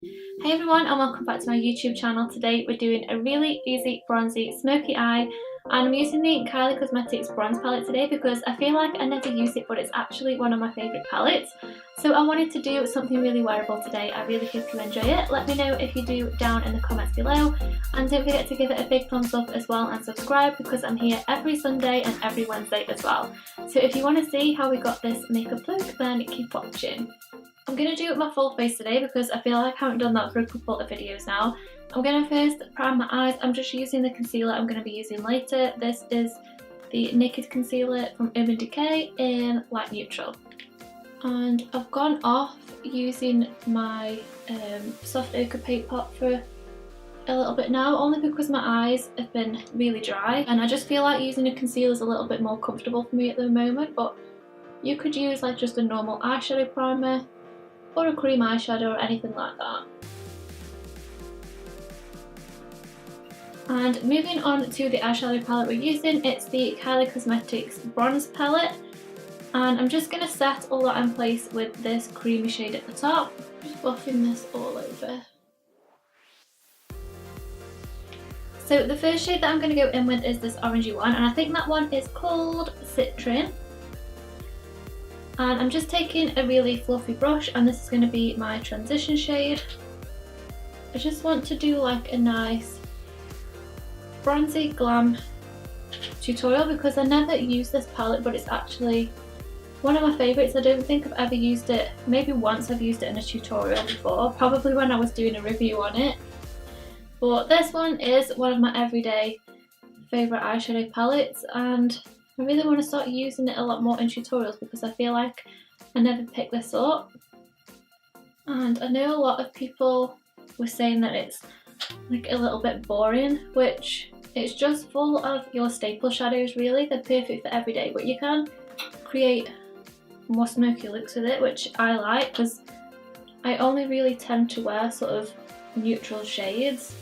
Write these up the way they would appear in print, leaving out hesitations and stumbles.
Hey everyone, and welcome back to my YouTube channel. Today we're doing a really easy bronzy smoky eye, and I'm using the Kylie Cosmetics bronze palette today because I feel like I never use it, but it's actually one of my favourite palettes. So I wanted to do something really wearable today. I really hope you enjoy it. Let me know if you do down in the comments below, and don't forget to give it a big thumbs up as well and subscribe because I'm here every Sunday and every Wednesday as well. So if you want to see how we got this makeup look, then keep watching. I'm going to do my full face today because I feel like I haven't done that for a couple of videos now. I'm going to first prime my eyes. I'm just using the concealer I'm going to be using later. This is the Naked Concealer from Urban Decay in light neutral. And I've gone off using my soft ochre paint pot for a little bit now, only because my eyes have been really dry and I just feel like using a concealer is a little bit more comfortable for me at the moment. But you could use like just a normal eyeshadow primer or a cream eyeshadow or anything like that. And moving on to the eyeshadow palette we're using, it's the Kylie Cosmetics Bronze Palette, and I'm just going to set all that in place with this creamy shade at the top, just buffing this all over. So the first shade that I'm going to go in with is this orangey one, and I think that one is called Citron. And I'm just taking a really fluffy brush, and this is going to be my transition shade. I just want to do like a nice bronzy glam tutorial because I never use this palette, but it's actually one of my favourites. I don't think I've ever used it, maybe once I've used it in a tutorial before, probably when I was doing a review on it. But this one is one of my everyday favourite eyeshadow palettes, and I really want to start using it a lot more in tutorials because I feel like I never pick this up. And I know a lot of people were saying that it's like a little bit boring, which it's just full of your staple shadows really. They're perfect for every day, but you can create more smoky looks with it, which I like because I only really tend to wear sort of neutral shades.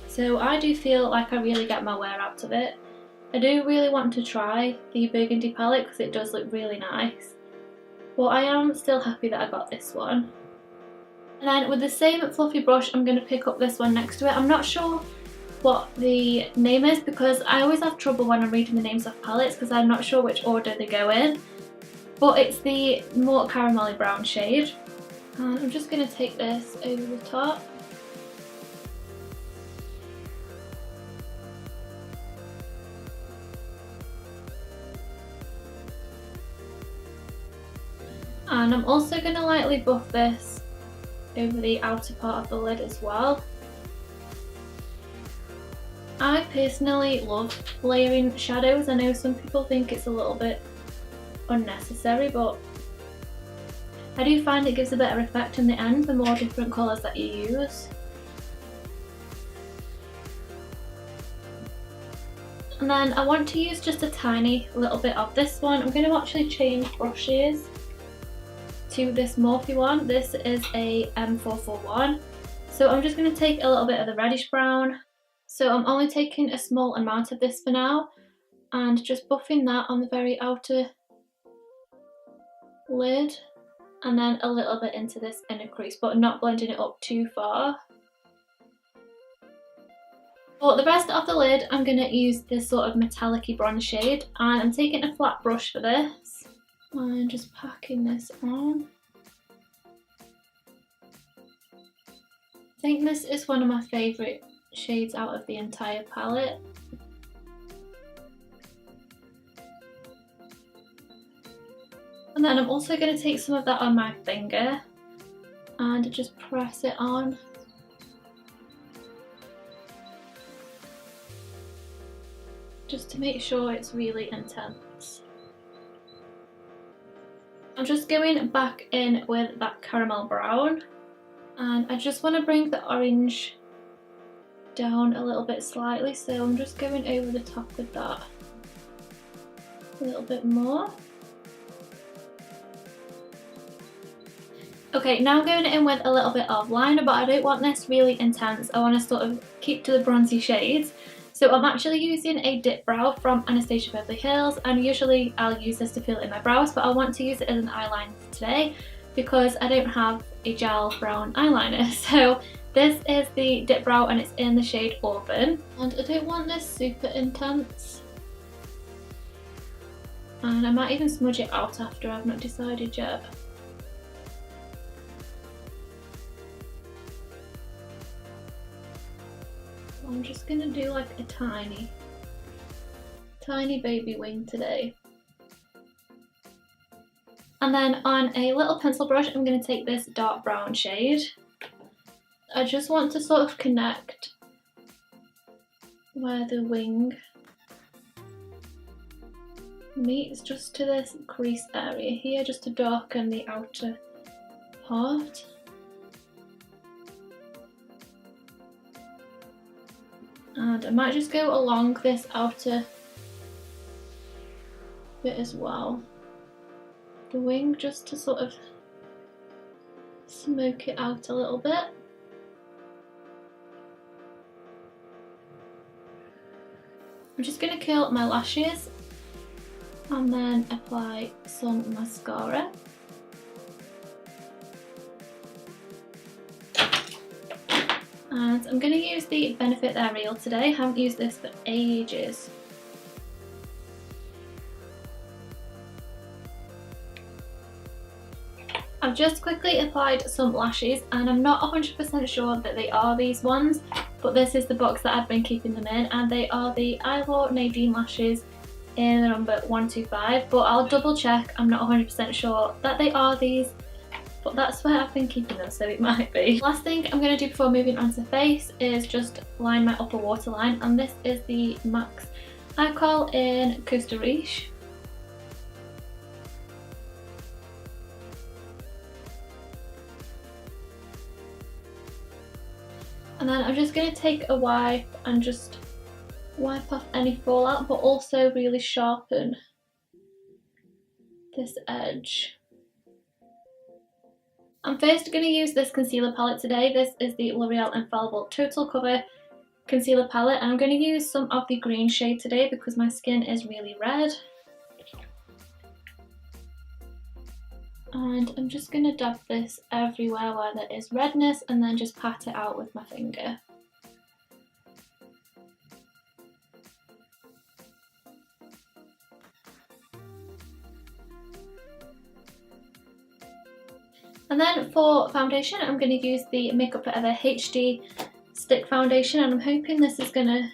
So I do feel like I really get my wear out of it. I do really want to try the burgundy palette because it does look really nice, but I am still happy that I got this one. And then with the same fluffy brush, I'm going to pick up this one next to it. I'm not sure what the name is because I always have trouble when I'm reading the names of palettes because I'm not sure which order they go in, but it's the more caramelly brown shade, and I'm just going to take this over the top. And I'm also going to lightly buff this over the outer part of the lid as well. I personally love layering shadows. I know some people think it's a little bit unnecessary, but I do find it gives a better effect in the end the more different colours that you use. And then I want to use just a tiny little bit of this one. I'm going to actually change brushes to this Morphe one. This is a M441. So I'm just going to take a little bit of the reddish brown. So I'm only taking a small amount of this for now and just buffing that on the very outer lid, and then a little bit into this inner crease, but not blending it up too far. For the rest of the lid, I'm going to use this sort of metallic-y bronze shade, and I'm taking a flat brush for this and just packing this on. I think this is one of my favourite shades out of the entire palette. And then I'm also going to take some of that on my finger and just press it on. Just to make sure it's really intense. I'm just going back in with that caramel brown, and I just want to bring the orange down a little bit slightly, so I'm just going over the top with that a little bit more. Okay, now I'm going in with a little bit of liner, but I don't want this really intense. I want to sort of keep to the bronzy shades. So I'm actually using a dip brow from Anastasia Beverly Hills, and usually I'll use this to fill in my brows, but I want to use it as an eyeliner today. because I don't have a gel brown eyeliner. So this is the Dip Brow and it's in the shade Auburn. And I don't want this super intense. And I might even smudge it out after, I've not decided yet. I'm just gonna do like a tiny baby wing today. And then on a little pencil brush, I'm going to take this dark brown shade. I just want to sort of connect where the wing meets, just to this crease area here, just to darken the outer part. And I might just go along this outer bit as well, the wing, just to sort of smoke it out a little bit. I'm just going to curl my lashes and then apply some mascara. And I'm going to use the Benefit Aerial today. I haven't used this for ages. I've just quickly applied some lashes and I'm not 100% sure that they are these ones, but this is the box that I've been keeping them in, and they are the Eylure Nadine lashes in the number 125, but I'll double check. I'm not 100% sure that they are these, but that's where I've been keeping them, so it might be. Last thing I'm going to do before moving on to the face is just line my upper waterline, and this is the MAC Eye Kohl in Costa Riche. And then I'm just going to take a wipe and just wipe off any fallout, but also really sharpen this edge. I'm first going to use this concealer palette today. This is the L'Oreal Infallible Total Cover Concealer Palette, and I'm going to use some of the green shade today because my skin is really red. And I'm just going to dab this everywhere where there is redness and then just pat it out with my finger. And then for foundation, I'm going to use the Makeup Forever HD Stick Foundation, and I'm hoping this is going to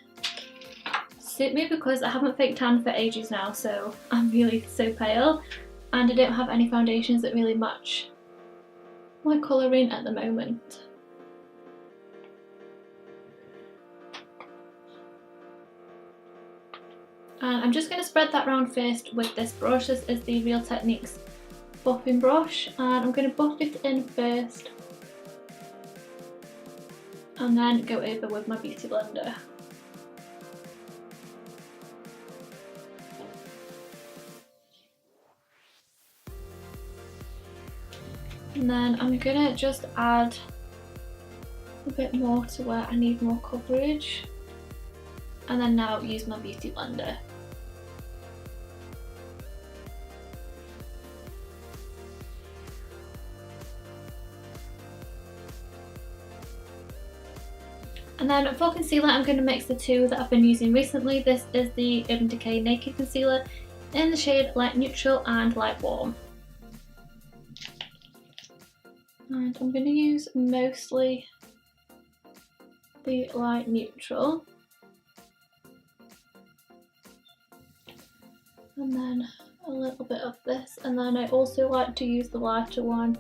suit me because I haven't fake tanned for ages now, so I'm really so pale. And I don't have any foundations that really match my colouring at the moment. And I'm just going to spread that round first with this brush. This is the Real Techniques buffing brush, and I'm going to buff it in first and then go over with my beauty blender. And then I'm going to just add a bit more to where I need more coverage, and then now use my beauty blender. And then for concealer, I'm going to mix the two that I've been using recently. This is the Urban Decay Naked Concealer in the shade Light Neutral and Light Warm. And I'm going to use mostly the light neutral, and then a little bit of this, and then I also like to use the lighter one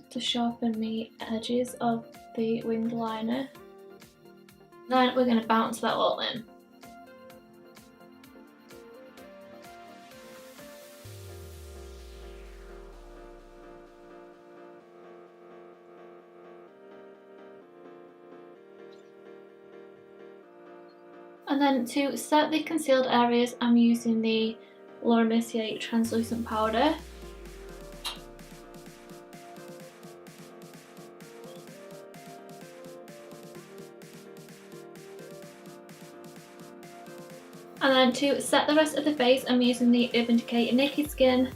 to sharpen the edges of the winged liner. Then we're going to bounce that all in. And then to set the concealed areas, I'm using the Mercier translucent powder. And then to set the rest of the face, I'm using the Urban Decay Naked Skin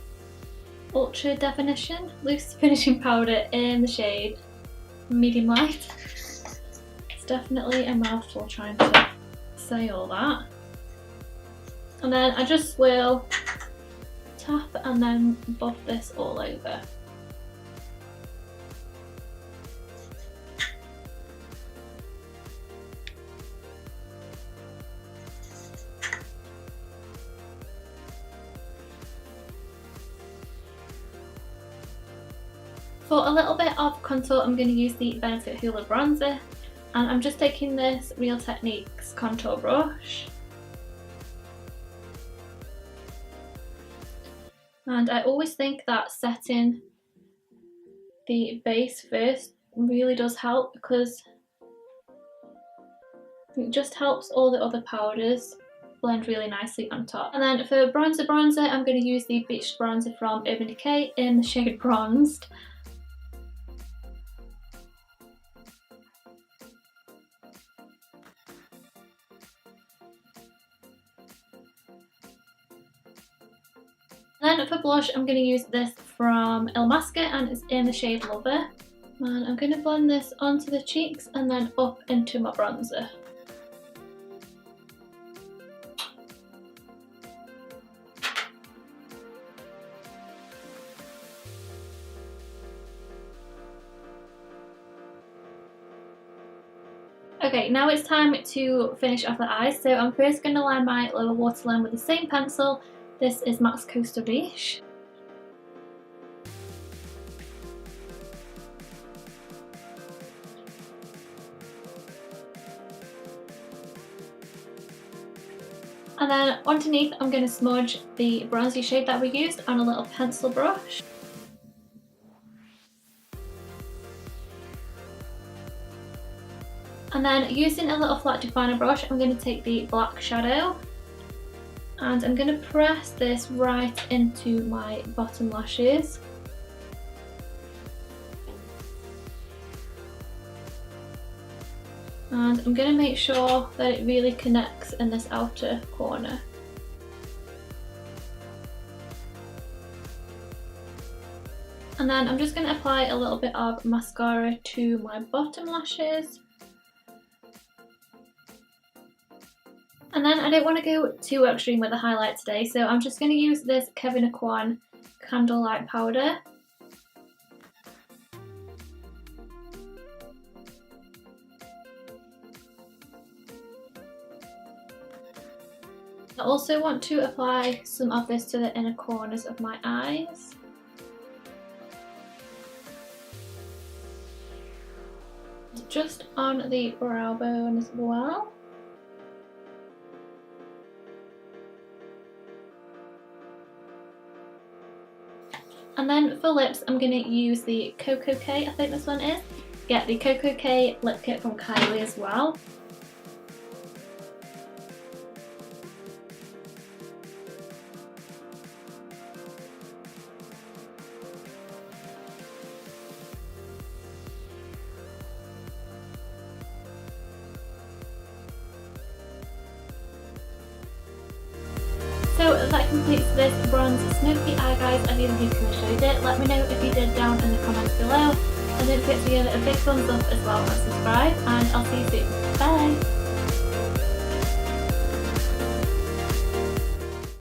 Ultra Definition Loose Finishing Powder in the shade Medium Light. It's definitely a mouthful trying to say all that. And then I just will tap and then buff this all over. For a little bit of contour, I'm going to use the Benefit Hoola bronzer, and I'm just taking this Real Techniques contour brush. And I always think that setting the base first really does help, because it just helps all the other powders blend really nicely on top. And then for bronzer, I'm going to use the Beach Bronzer from Urban Decay in the shade Bronzed. Then for blush, I'm going to use this from Illamasqua, and it's in the shade Lover. And I'm going to blend this onto the cheeks and then up into my bronzer. Okay, now it's time to finish off the eyes. So I'm first going to line my lower waterline with the same pencil. This is MAC's Costa Riche. And then underneath, I'm going to smudge the bronzy shade that we used on a little pencil brush. And then using a little flat definer brush, I'm going to take the black shadow and I'm going to press this right into my bottom lashes. And I'm going to make sure that it really connects in this outer corner. And then I'm just going to apply a little bit of mascara to my bottom lashes. And then I don't want to go too extreme with the highlight today, so I'm just going to use this Kevyn Aucoin Candlelight powder. I also want to apply some of this to the inner corners of my eyes. Just on the brow bone as well. And then for lips, I'm going to use the KoKo K, I think this one is. Get the KoKo K lip kit from Kylie as well. So that completes this bronze smoky eye, guys. I really hope you enjoyed it. Let me know if you did down in the comments below. And don't forget to give it a big thumbs up as well and subscribe. And I'll see you soon. Bye!